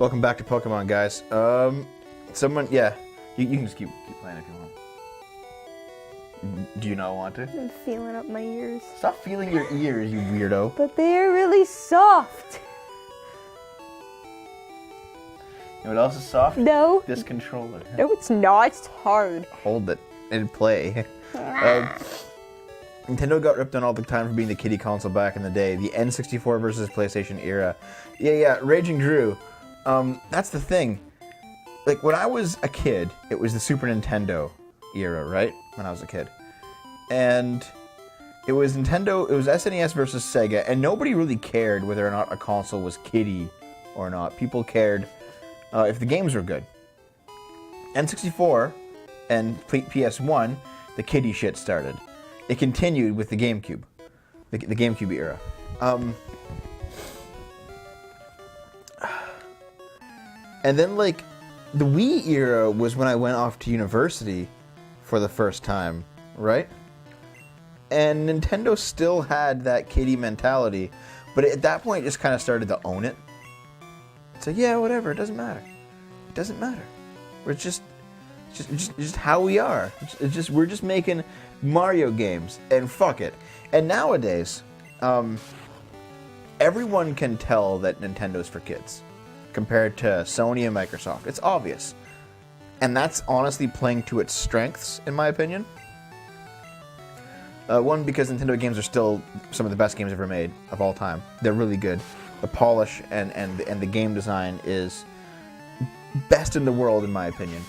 Welcome back to Pokemon, guys. Yeah, you can just keep playing if you want. Do you not want to? I'm feeling up my ears. Stop feeling your ears, you weirdo. But they are really soft. You know what else is soft? No. This controller. No, it's not. It's hard. Hold it and play. Nintendo got ripped on all the time for being the kiddie console back in the day. The N64 versus PlayStation era. Yeah, Raging Drew. That's the thing. Like, when I was a kid, it was the Super Nintendo era, right? When I was a kid. And it was Nintendo, it was SNES versus Sega, and nobody really cared whether or not a console was kiddie or not. People cared if the games were good. N64 and PS1, the kiddie shit started. It continued with the GameCube, the GameCube era. And then, like, the Wii era was when I went off to university for the first time, right? And Nintendo still had that kiddie mentality, but at that point it just kind of started to own it. So yeah, whatever, it doesn't matter. It doesn't matter. It's just how we are. We're just making Mario games, and fuck it. And nowadays, everyone can tell that Nintendo's for kids compared to Sony and Microsoft. It's obvious. And that's honestly playing to its strengths, in my opinion. One, because Nintendo games are still some of the best games ever made of all time. They're really good. The polish and the game design is best in the world, in my opinion.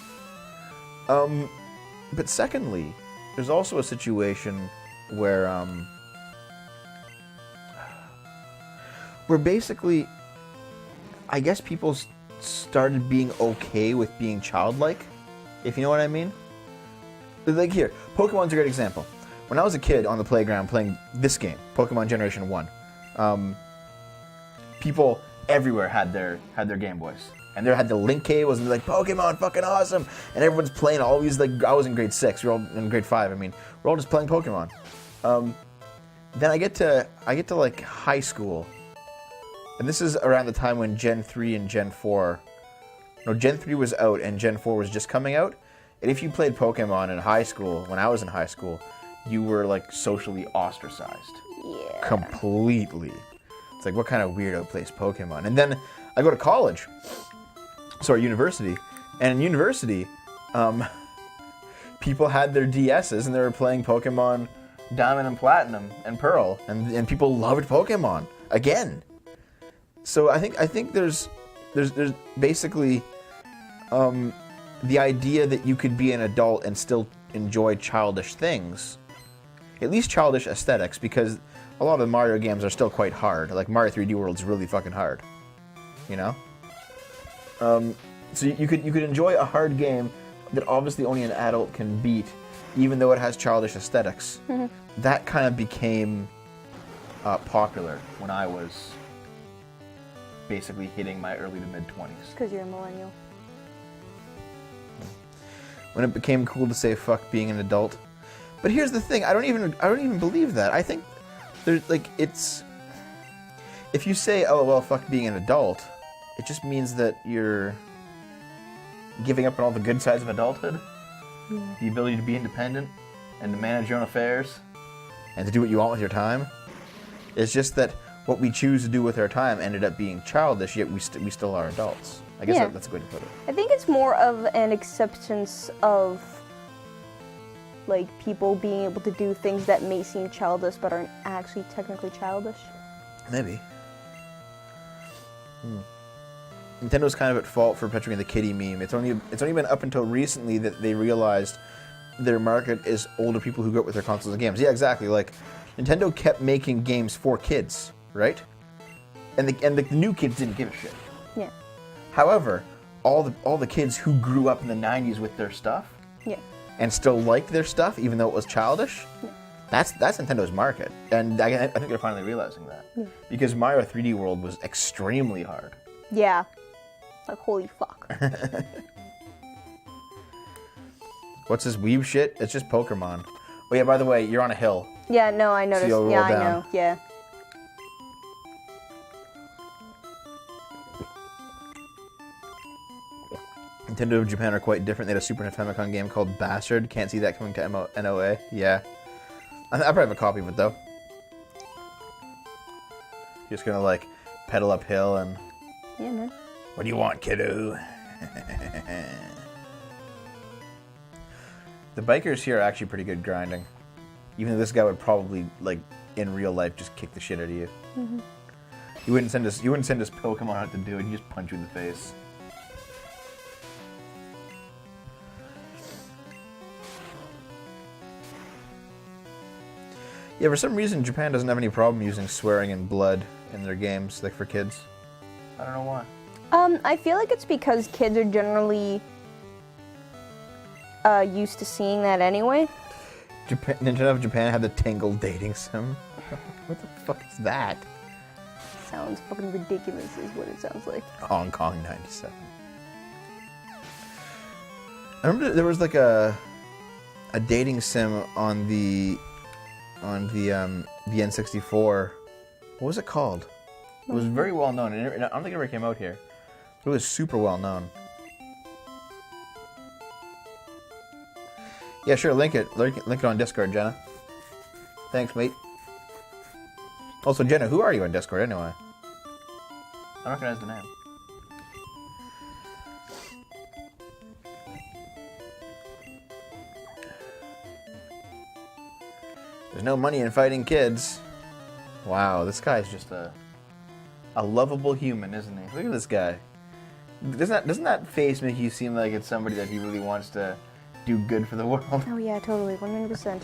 But secondly, there's also a situation where basically, I guess people started being okay with being childlike, if you know what I mean. Like here, Pokemon's a great example. When I was a kid on the playground playing this game, Pokemon Generation 1, people everywhere had their Game Boys. And they had the link cables and they're like, Pokemon, fucking awesome! And everyone's playing all these, like, I was in grade 6, we're all in grade 5, I mean, we're all just playing Pokemon. Then I get to like high school. And this is around the time when Gen 3 and Gen 4... No, Gen 3 was out and Gen 4 was just coming out. And if you played Pokemon in high school, when I was in high school, you were, like, socially ostracized. Yeah. Completely. It's like, what kind of weirdo plays Pokemon? And then I go to college. Sorry, university. And in university, people had their DSs and they were playing Pokemon Diamond and Platinum and Pearl. And people loved Pokemon. Again. So I think there's basically the idea that you could be an adult and still enjoy childish things, at least childish aesthetics, because a lot of the Mario games are still quite hard. Like Mario 3D World's really fucking hard, you know. So you could enjoy a hard game that obviously only an adult can beat, even though it has childish aesthetics. Mm-hmm. That kind of became popular when I was basically hitting my early to mid-20s. Because you're a millennial. When it became cool to say fuck being an adult. But here's the thing, I don't even believe that. I think there's like it's if you say, oh well, fuck being an adult, it just means that you're giving up on all the good sides of adulthood. Yeah. The ability to be independent and to manage your own affairs and to do what you want with your time. It's just that what we choose to do with our time ended up being childish, yet we still are adults. I guess that's a good way to put it. I think it's more of an acceptance of, like, people being able to do things that may seem childish but aren't actually technically childish. Maybe. Nintendo's kind of at fault for perpetuating the kiddie meme. It's only been up until recently that they realized their market is older people who grew up with their consoles and games. Yeah, exactly. Like, Nintendo kept making games for kids, right? And the new kids didn't give a shit. Yeah. However, all the kids who grew up in the 90s with their stuff, yeah, and still liked their stuff even though it was childish, yeah, that's Nintendo's market. And I think they're finally realizing that. Yeah. Because Mario 3D World was extremely hard. Yeah. Like, holy fuck. What's this weeb shit? It's just Pokemon. Oh yeah, by the way, you're on a hill. Yeah, no, I noticed. So yeah, down. I know. Yeah. Nintendo of Japan are quite different. They had a Super Famicom game called Bastard. Can't see that coming to NOA. Yeah. I probably have a copy of it, though. Just gonna, like, pedal uphill and... Yeah, man. What do you want, kiddo? The bikers here are actually pretty good grinding. Even though this guy would probably, like, in real life, just kick the shit out of you. Mm-hmm. You wouldn't send us Pokemon out to do it. He'd just punch you in the face. Yeah, for some reason, Japan doesn't have any problem using swearing and blood in their games, like for kids. I don't know why. I feel like it's because kids are generally used to seeing that anyway. Nintendo of Japan had the Tingle dating sim. What the fuck is that? Sounds fucking ridiculous is what it sounds like. Hong Kong 97. I remember there was like a dating sim on the N64. What was it called? It was very well known. I don't think it ever came out here. But it was super well known. Yeah, sure. Link it on Discord, Jenna. Thanks, mate. Also, Jenna, who are you on Discord anyway? I don't recognize the name. There's no money in fighting kids. Wow, this guy's just a lovable human, isn't he? Look at this guy. Doesn't that face make you seem like it's somebody that he really wants to do good for the world? Oh yeah, totally, 100%.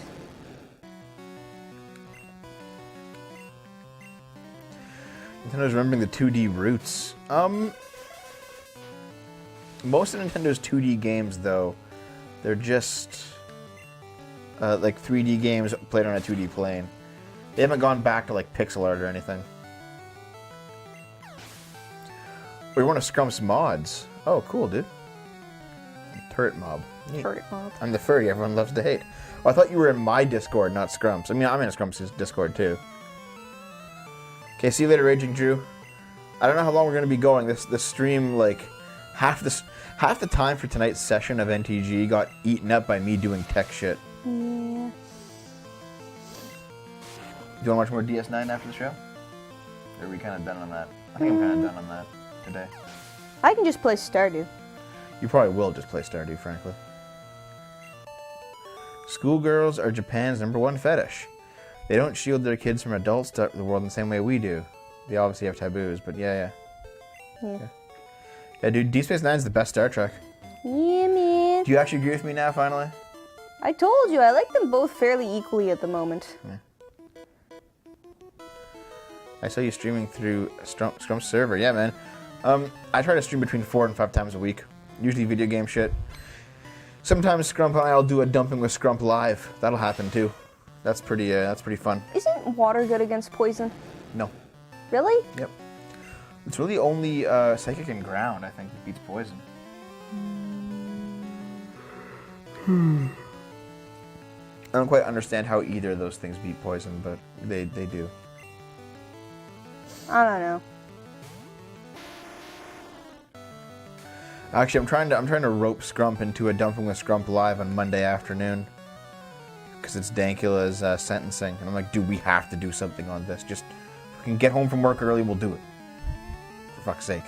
Nintendo's remembering the 2D roots. Most of Nintendo's 2D games, though, they're just like 3D games played on a 2D plane. They haven't gone back to like pixel art or anything. We're one of Scrump's mods. Oh, cool, dude. Turret mob. Neat. Turret mob. I'm the furry everyone loves to hate. Oh, I thought you were in my Discord, not Scrump's. I mean, I'm in Scrump's Discord, too. Okay, see you later, Raging Drew. I don't know how long we're going to be going. This stream, like, half the time for tonight's session of NTG got eaten up by me doing tech shit. Yeah. Do you want to watch more DS9 after the show? Or are we kind of done on that? I think I'm kind of done on that today. I can just play Stardew. You probably will just play Stardew, frankly. Schoolgirls are Japan's #1 fetish. They don't shield their kids from adults to the world in the same way we do. They obviously have taboos, but yeah. Yeah, dude, Deep Space Nine is the best Star Trek. Yeah, man. Do you actually agree with me now, finally? I told you, I like them both fairly equally at the moment. Yeah. I saw you streaming through Scrump's server. Yeah, man. I try to stream between 4 and 5 times a week. Usually video game shit. Sometimes Scrump and I'll do a dumping with Scrump live. That'll happen too. That's pretty fun. Isn't water good against poison? No. Really? Yep. It's really only psychic and ground, I think, that beats poison. I don't quite understand how either of those things beat poison, but they do. I don't know. Actually, I'm trying to rope Scrump into a dumping with Scrump live on Monday afternoon because it's Dankula's sentencing, and I'm like, dude, we have to do something on this. Just if we can get home from work early, we'll do it. For fuck's sake.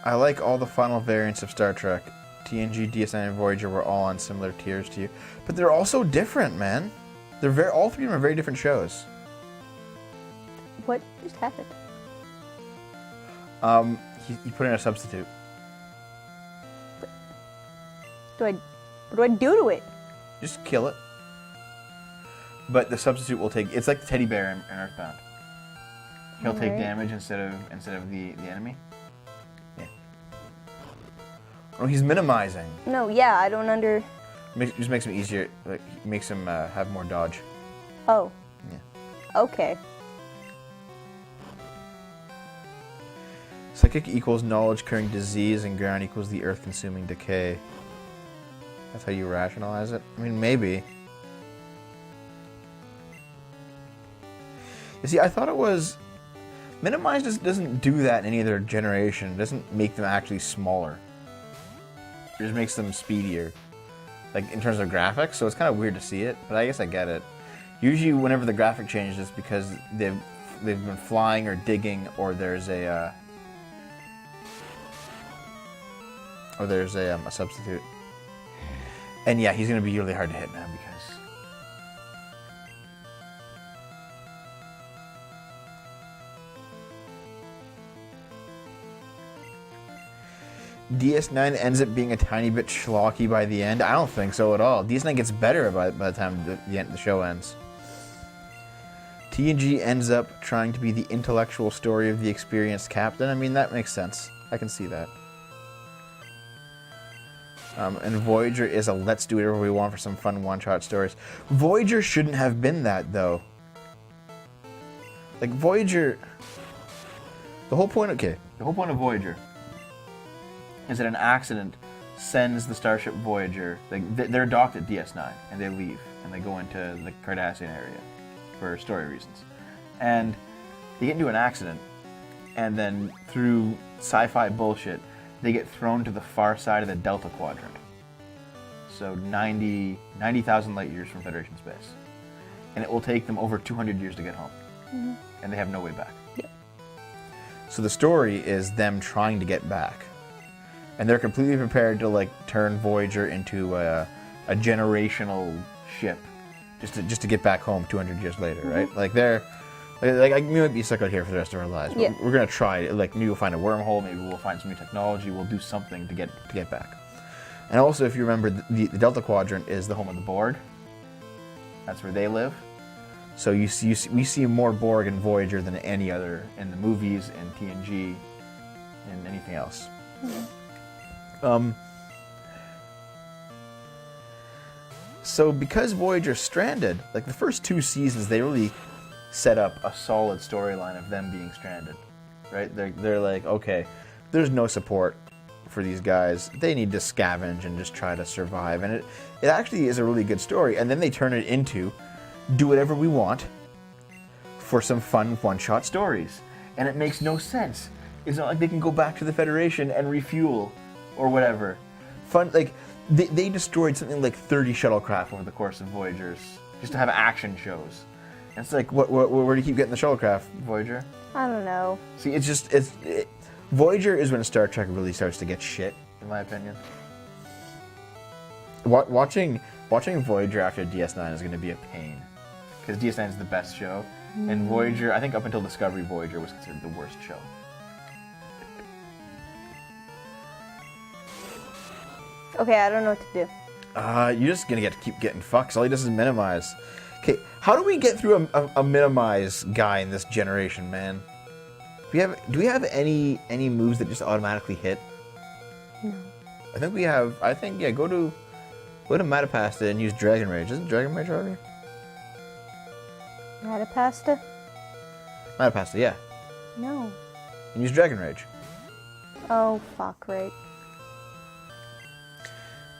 I like all the final variants of Star Trek. TNG, DS9, and Voyager were all on similar tiers to you, but they're all so different, man. All three of them are very different shows. What just happened? He put in a substitute. What do I do to it? Just kill it. But the substitute will take. It's like the teddy bear in Earthbound. He'll take damage instead of the enemy. Yeah. Oh, he's minimizing. No, yeah, I don't Just makes him easier. Like, makes him have more dodge. Oh. Yeah. Okay. Psychic equals knowledge curing disease, and ground equals the earth consuming decay. That's how you rationalize it? I mean, maybe. You see, I thought it was... Minimize just doesn't do that in any other generation. It doesn't make them actually smaller. It just makes them speedier. Like, in terms of graphics, so it's kind of weird to see it, but I guess I get it. Usually, whenever the graphic changes, it's because they've been flying or digging, or there's a substitute. And yeah, he's gonna be really hard to hit now because DS9 ends up being a tiny bit schlocky by the end. I don't think so at all. DS9 gets better by the time the show ends. TNG ends up trying to be the intellectual story of the experienced captain. I mean, that makes sense. I can see that. And Voyager is a let's do whatever we want for some fun one-shot stories. Voyager shouldn't have been that, though. Like, Voyager... The whole point of Voyager is that an accident sends the starship Voyager... They're docked at DS9, and they leave, and they go into the Cardassian area for story reasons. And they get into an accident, and then through sci-fi bullshit, they get thrown to the far side of the Delta Quadrant. So 90,000 light years from Federation space. And it will take them over 200 years to get home. Mm-hmm. And they have no way back. Yep. So the story is them trying to get back. And they're completely prepared to like turn Voyager into a generational ship just to get back home 200 years later, mm-hmm. right? Like they're... Like, we might be stuck out here for the rest of our lives. But yeah. We're going to try. Like, maybe we'll find a wormhole. Maybe we'll find some new technology. We'll do something to get back. And also, if you remember, the Delta Quadrant is the home of the Borg. That's where they live. So we see more Borg in Voyager than any other in the movies, in TNG, and anything else. Mm-hmm. So because Voyager's stranded, like the first 2 seasons, they really set up a solid storyline of them being stranded, right? They're like, okay, there's no support for these guys. They need to scavenge and just try to survive. And it actually is a really good story. And then they turn it into do whatever we want for some fun one-shot stories. And it makes no sense. It's not like they can go back to the Federation and refuel or whatever. Fun, like, they destroyed something like 30 shuttlecraft over the course of Voyagers just to have action shows. It's like, where do you keep getting the shuttlecraft, Voyager? I don't know. See, Voyager is when Star Trek really starts to get shit, in my opinion. Watching Voyager after DS9 is going to be a pain. Because DS9 is the best show. Mm. And Voyager, I think up until Discovery, Voyager was considered the worst show. Okay, I don't know what to do. You're just going to keep getting fucked. All he does is minimize. Okay, how do we get through a minimize guy in this generation, man? Do we have any moves that just automatically hit? No. I think we have. Yeah. Go to Matapasta and use Dragon Rage. Isn't Dragon Rage already? Matapasta? Matapasta, yeah. No. And use Dragon Rage. Oh fuck! Right.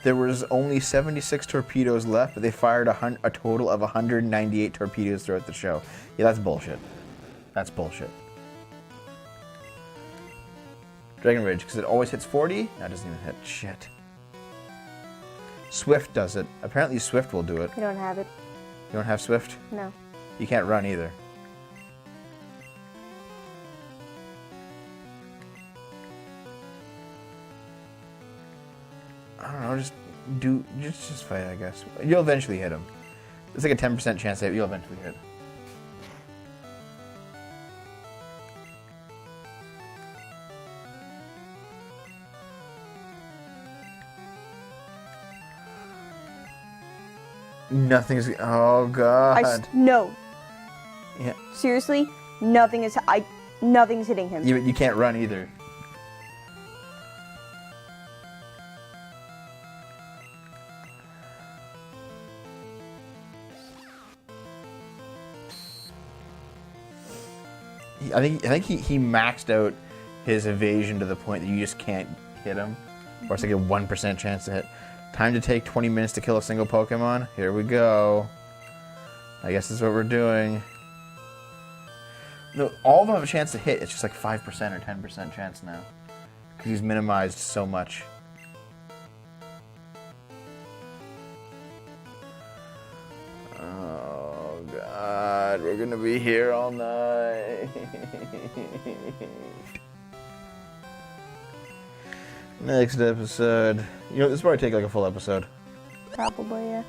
There was only 76 torpedoes left, but they fired a total of 198 torpedoes throughout the show. Yeah, that's bullshit. That's bullshit. Dragon Rage, because it always hits 40? That doesn't even hit. Shit. Swift does it. Apparently Swift will do it. I don't have it. You don't have Swift? No. You can't run either. I don't know, just fight, I guess. You'll eventually hit him. There's like a 10% chance that you'll eventually hit. Nothing's... Oh, God. No. Yeah. Seriously, nothing's hitting him. You can't run either. I think he maxed out his evasion to the point that you just can't hit him. Or it's like a 1% chance to hit. Time to take 20 minutes to kill a single Pokemon. Here we go. I guess that's what we're doing. No, all of them have a chance to hit. It's just like 5% or 10% chance now. Because he's minimized so much. Oh, God. We're going to be here all night. Next episode. You know, this will probably take like a full episode. Probably, yeah.